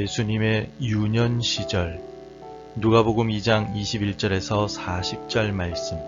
예수님의 유년 시절 누가복음 2장 21절에서 40절 말씀.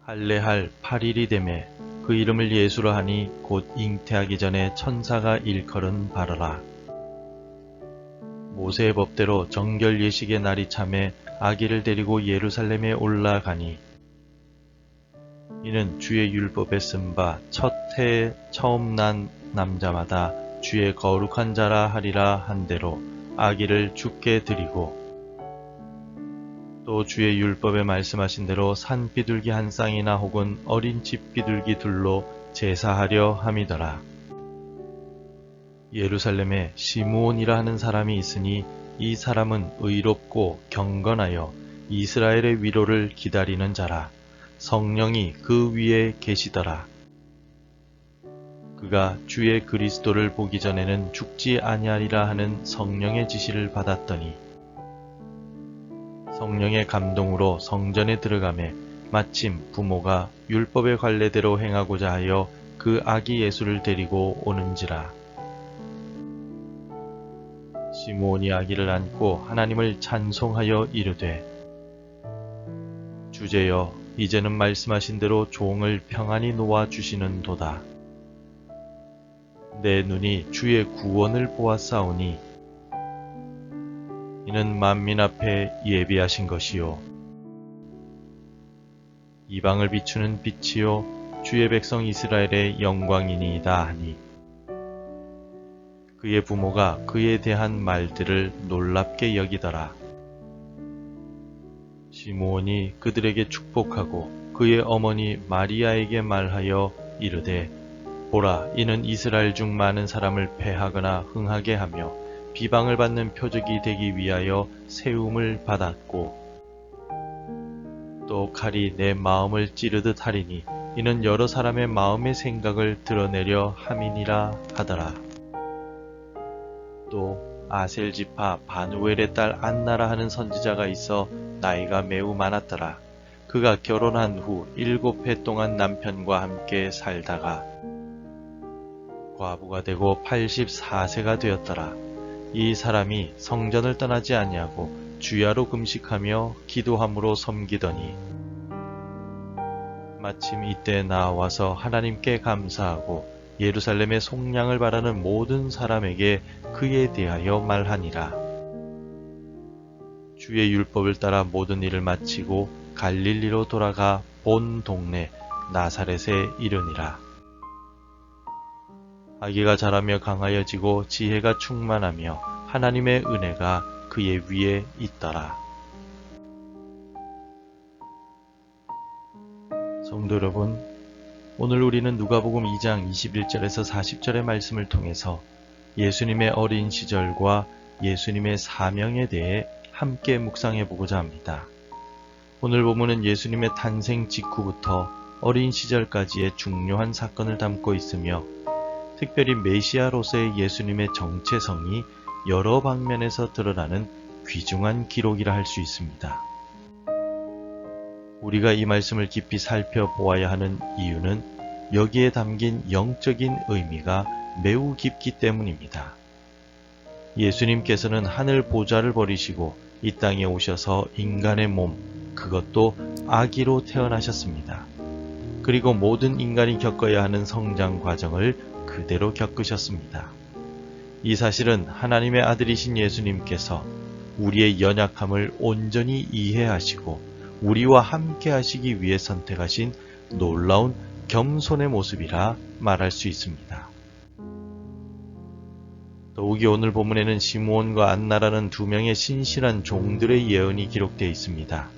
할례할 8일이 되매 그 이름을 예수라 하니 곧 잉태하기 전에 천사가 일컬은 바라라. 모세의 법대로 정결 예식의 날이 차매 아기를 데리고 예루살렘에 올라가니 이는 주의 율법에 쓴 바 첫 해에 처음 난 남자마다 주의 거룩한 자라 하리라 한 대로 아기를 주께 드리고 또 주의 율법에 말씀하신 대로 산 비둘기 한 쌍이나 혹은 어린 집 비둘기 둘로 제사하려 함이더라. 예루살렘에 시므온이라 하는 사람이 있으니 이 사람은 의롭고 경건하여 이스라엘의 위로를 기다리는 자라. 성령이 그 위에 계시더라. 그가 주의 그리스도를 보기 전에는 죽지 아니하리라 하는 성령의 지시를 받았더니 성령의 감동으로 성전에 들어가매 마침 부모가 율법의 관례대로 행하고자 하여 그 아기 예수를 데리고 오는지라. 시므온이 아기를 안고 하나님을 찬송하여 이르되 주제여 이제는 말씀하신 대로 종을 평안히 놓아 주시는도다. 내 눈이 주의 구원을 보았사오니 이는 만민 앞에 예비하신 것이요 이방을 비추는 빛이요 주의 백성 이스라엘의 영광이니이다 하니 그의 부모가 그에 대한 말들을 놀랍게 여기더라. 시므온이 그들에게 축복하고 그의 어머니 마리아에게 말하여 이르되 보라 이는 이스라엘 중 많은 사람을 패하거나 흥하게 하며 비방을 받는 표적이 되기 위하여 세움을 받았고 또 칼이 내 마음을 찌르듯 하리니 이는 여러 사람의 마음의 생각을 드러내려 함이니라 하더라. 또 아셀 지파 바누엘의 딸 안나라 하는 선지자가 있어 나이가 매우 많았더라. 그가 결혼한 후 7해 동안 남편과 함께 살다가 과부가 되고 84세가 되었더라. 이 사람이 성전을 떠나지 아니하고 주야로 금식하며 기도함으로 섬기더니 마침 이때 나와서 하나님께 감사하고 예루살렘의 속량을 바라는 모든 사람에게 그에 대하여 말하니라. 주의 율법을 따라 모든 일을 마치고 갈릴리로 돌아가 본 동네 나사렛에 이르니라. 아기가 자라며 강하여지고 지혜가 충만하며 하나님의 은혜가 그의 위에 있더라. 성도 여러분, 오늘 우리는 누가복음 2장 21절에서 40절의 말씀을 통해서 예수님의 어린 시절과 예수님의 사명에 대해 함께 묵상해 보고자 합니다. 오늘 본문은 예수님의 탄생 직후부터 어린 시절까지의 중요한 사건을 담고 있으며 특별히 메시아로서의 예수님의 정체성이 여러 방면에서 드러나는 귀중한 기록이라 할 수 있습니다. 우리가 이 말씀을 깊이 살펴보아야 하는 이유는 여기에 담긴 영적인 의미가 매우 깊기 때문입니다. 예수님께서는 하늘 보좌를 버리시고 이 땅에 오셔서 인간의 몸, 그것도 아기로 태어나셨습니다. 그리고 모든 인간이 겪어야 하는 성장 과정을 그대로 겪으셨습니다. 이 사실은 하나님의 아들이신 예수님께서 우리의 연약함을 온전히 이해하시고 우리와 함께 하시기 위해 선택하신 놀라운 겸손의 모습이라 말할 수 있습니다. 더욱이 오늘 본문에는 시므온과 안나라는 두 명의 신실한 종들의 예언이 기록되어 있습니다.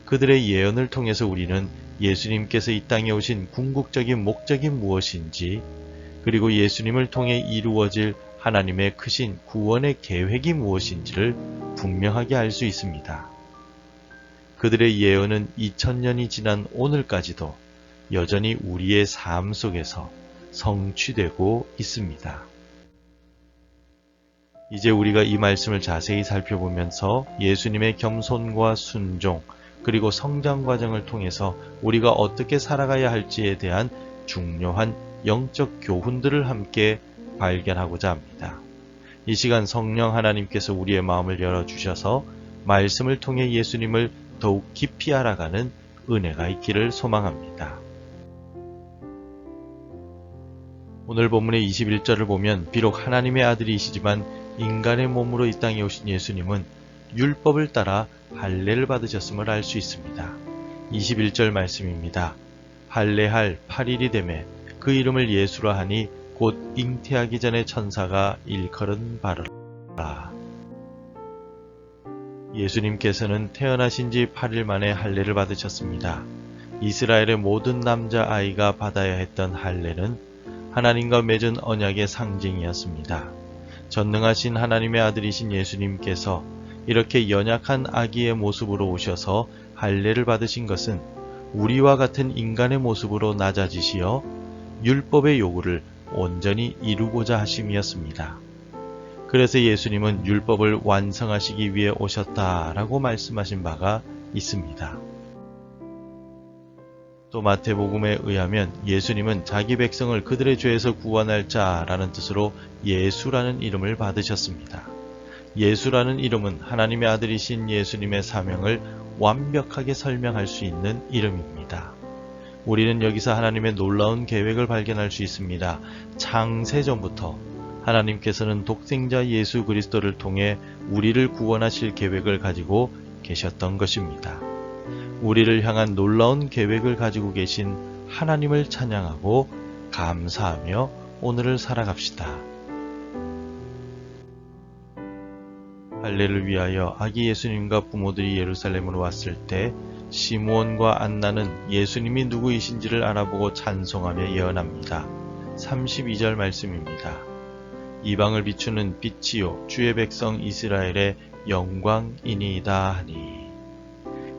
그들의 예언을 통해서 우리는 예수님께서 이 땅에 오신 궁극적인 목적이 무엇인지 그리고 예수님을 통해 이루어질 하나님의 크신 구원의 계획이 무엇인지를 분명하게 알 수 있습니다. 그들의 예언은 2000년이 지난 오늘까지도 여전히 우리의 삶 속에서 성취되고 있습니다. 이제 우리가 이 말씀을 자세히 살펴보면서 예수님의 겸손과 순종 그리고 성장 과정을 통해서 우리가 어떻게 살아가야 할지에 대한 중요한 영적 교훈들을 함께 발견하고자 합니다. 이 시간 성령 하나님께서 우리의 마음을 열어주셔서 말씀을 통해 예수님을 더욱 깊이 알아가는 은혜가 있기를 소망합니다. 오늘 본문의 21절을 보면 비록 하나님의 아들이시지만 인간의 몸으로 이 땅에 오신 예수님은 율법을 따라 할례를 받으셨음을 알 수 있습니다. 21절 말씀입니다. 할례할 8일이 되매 그 이름을 예수라 하니 곧 잉태하기 전에 천사가 일컬은 바라. 예수님께서는 태어나신 지 8일 만에 할례를 받으셨습니다. 이스라엘의 모든 남자아이가 받아야 했던 할례는 하나님과 맺은 언약의 상징이었습니다. 전능하신 하나님의 아들이신 예수님께서 이렇게 연약한 아기의 모습으로 오셔서 할례를 받으신 것은 우리와 같은 인간의 모습으로 낮아지시어 율법의 요구를 온전히 이루고자 하심이었습니다. 그래서 예수님은 율법을 완성하시기 위해 오셨다라고 말씀하신 바가 있습니다. 또 마태복음에 의하면 예수님은 자기 백성을 그들의 죄에서 구원할 자라는 뜻으로 예수라는 이름을 받으셨습니다. 예수라는 이름은 하나님의 아들이신 예수님의 사명을 완벽하게 설명할 수 있는 이름입니다. 우리는 여기서 하나님의 놀라운 계획을 발견할 수 있습니다. 창세전부터 하나님께서는 독생자 예수 그리스도를 통해 우리를 구원하실 계획을 가지고 계셨던 것입니다. 우리를 향한 놀라운 계획을 가지고 계신 하나님을 찬양하고 감사하며 오늘을 살아갑시다. 할례를 위하여 아기 예수님과 부모들이 예루살렘으로 왔을 때 시므온과 안나는 예수님이 누구이신지를 알아보고 찬송하며 예언합니다. 32절 말씀입니다. 이방을 비추는 빛이요 주의 백성 이스라엘의 영광이니이다 하니.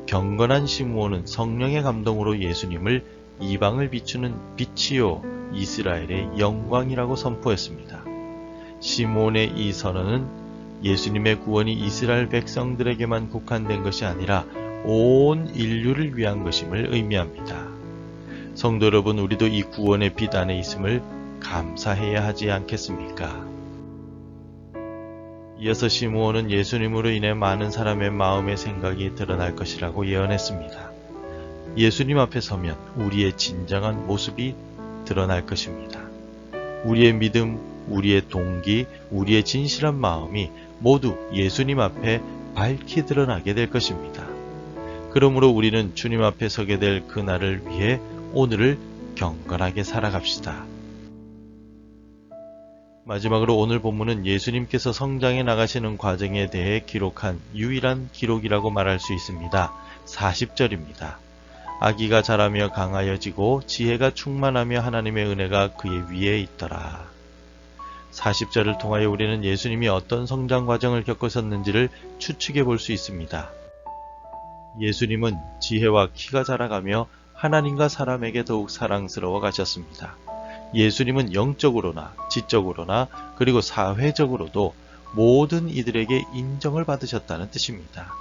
경건한 시므온은 성령의 감동으로 예수님을 이방을 비추는 빛이요 이스라엘의 영광이라고 선포했습니다. 시므온의 이 선언은 예수님의 구원이 이스라엘 백성들에게만 국한된 것이 아니라 온 인류를 위한 것임을 의미합니다. 성도 여러분, 우리도 이 구원의 빛 안에 있음을 감사해야 하지 않겠습니까? 이어서 시므온은 예수님으로 인해 많은 사람의 마음의 생각이 드러날 것이라고 예언했습니다. 예수님 앞에 서면 우리의 진정한 모습이 드러날 것입니다. 우리의 믿음, 우리의 동기, 우리의 진실한 마음이 모두 예수님 앞에 밝히 드러나게 될 것입니다. 그러므로 우리는 주님 앞에 서게 될 그날을 위해 오늘을 경건하게 살아갑시다. 마지막으로 오늘 본문은 예수님께서 성장해 나가시는 과정에 대해 기록한 유일한 기록이라고 말할 수 있습니다. 40절입니다. 아기가 자라며 강하여지고 지혜가 충만하며 하나님의 은혜가 그의 위에 있더라. 40절을 통하여 우리는 예수님이 어떤 성장 과정을 겪으셨는지를 추측해 볼 수 있습니다. 예수님은 지혜와 키가 자라가며 하나님과 사람에게 더욱 사랑스러워 가셨습니다. 예수님은 영적으로나 지적으로나 그리고 사회적으로도 모든 이들에게 인정을 받으셨다는 뜻입니다.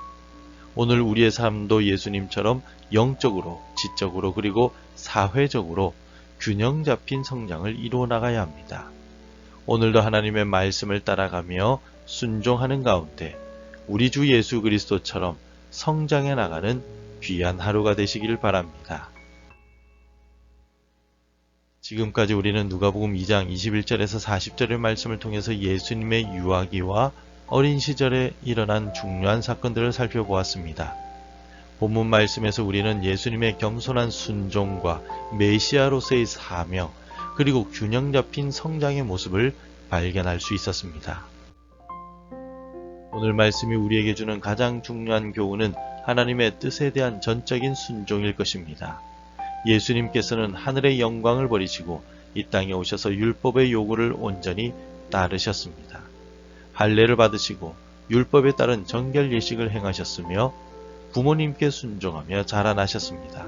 오늘 우리의 삶도 예수님처럼 영적으로, 지적으로 그리고 사회적으로 균형 잡힌 성장을 이루어 나가야 합니다. 오늘도 하나님의 말씀을 따라가며 순종하는 가운데 우리 주 예수 그리스도처럼 성장해 나가는 귀한 하루가 되시기를 바랍니다. 지금까지 우리는 누가복음 2장 21절에서 40절의 말씀을 통해서 예수님의 유아기와 어린 시절에 일어난 중요한 사건들을 살펴보았습니다. 본문 말씀에서 우리는 예수님의 겸손한 순종과 메시아로서의 사명, 그리고 균형 잡힌 성장의 모습을 발견할 수 있었습니다. 오늘 말씀이 우리에게 주는 가장 중요한 교훈은 하나님의 뜻에 대한 전적인 순종일 것입니다. 예수님께서는 하늘의 영광을 버리시고 이 땅에 오셔서 율법의 요구를 온전히 따르셨습니다. 할례를 받으시고 율법에 따른 정결 예식을 행하셨으며 부모님께 순종하며 자라나셨습니다.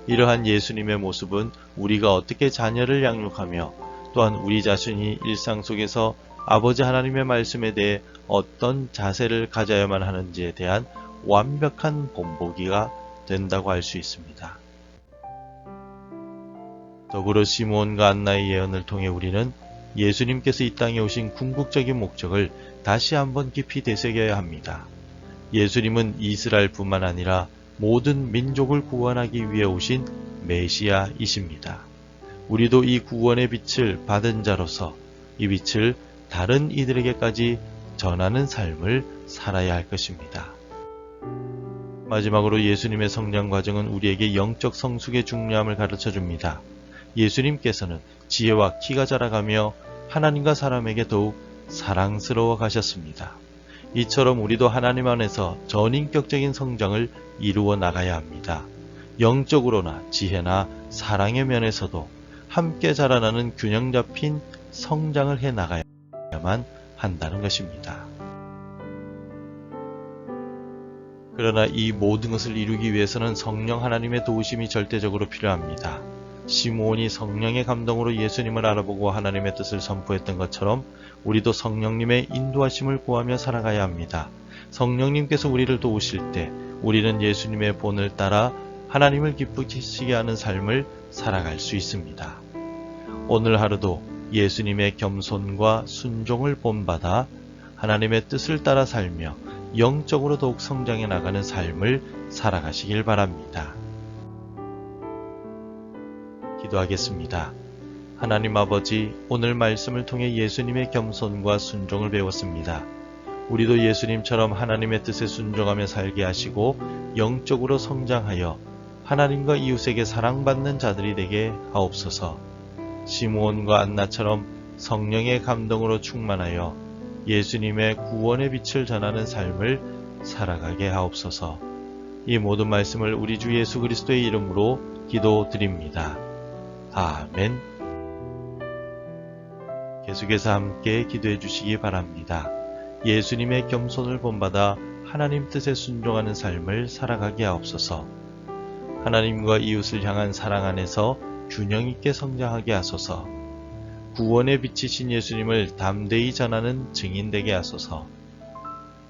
이러한 예수님의 모습은 우리가 어떻게 자녀를 양육하며 또한 우리 자신이 일상 속에서 아버지 하나님의 말씀에 대해 어떤 자세를 가져야만 하는지에 대한 완벽한 본보기가 된다고 할 수 있습니다. 더불어 시므온과 안나의 예언을 통해 우리는 예수님께서 이 땅에 오신 궁극적인 목적을 다시 한번 깊이 되새겨야 합니다. 예수님은 이스라엘뿐만 아니라 모든 민족을 구원하기 위해 오신 메시아이십니다. 우리도 이 구원의 빛을 받은 자로서 이 빛을 다른 이들에게까지 전하는 삶을 살아야 할 것입니다. 마지막으로 예수님의 성장 과정은 우리에게 영적 성숙의 중요함을 가르쳐 줍니다. 예수님께서는 지혜와 키가 자라가며 하나님과 사람에게 더욱 사랑스러워 가셨습니다. 이처럼 우리도 하나님 안에서 전인격적인 성장을 이루어 나가야 합니다. 영적으로나 지혜나 사랑의 면에서도 함께 자라나는 균형 잡힌 성장을 해 나가야만 한다는 것입니다. 그러나 이 모든 것을 이루기 위해서는 성령 하나님의 도우심이 절대적으로 필요합니다. 시므온이 성령의 감동으로 예수님을 알아보고 하나님의 뜻을 선포했던 것처럼 우리도 성령님의 인도하심을 구하며 살아가야 합니다. 성령님께서 우리를 도우실 때 우리는 예수님의 본을 따라 하나님을 기쁘시게 하는 삶을 살아갈 수 있습니다. 오늘 하루도 예수님의 겸손과 순종을 본받아 하나님의 뜻을 따라 살며 영적으로 더욱 성장해 나가는 삶을 살아가시길 바랍니다. 기도하겠습니다. 하나님 아버지, 오늘 말씀을 통해 예수님의 겸손과 순종을 배웠습니다. 우리도 예수님처럼 하나님의 뜻에 순종하며 살게 하시고 영적으로 성장하여 하나님과 이웃에게 사랑받는 자들이 되게 하옵소서. 시므온과 안나처럼 성령의 감동으로 충만하여 예수님의 구원의 빛을 전하는 삶을 살아가게 하옵소서. 이 모든 말씀을 우리 주 예수 그리스도의 이름으로 기도드립니다. 아멘. 계속해서 함께 기도해 주시기 바랍니다. 예수님의 겸손을 본받아 하나님 뜻에 순종하는 삶을 살아가게 하옵소서. 하나님과 이웃을 향한 사랑 안에서 균형 있게 성장하게 하소서. 구원의 빛이신 예수님을 담대히 전하는 증인 되게 하소서.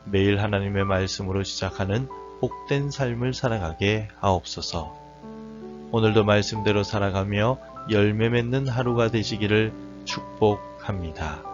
매일 하나님의 말씀으로 시작하는 복된 삶을 살아가게 하옵소서. 오늘도 말씀대로 살아가며 열매 맺는 하루가 되시기를 축복합니다.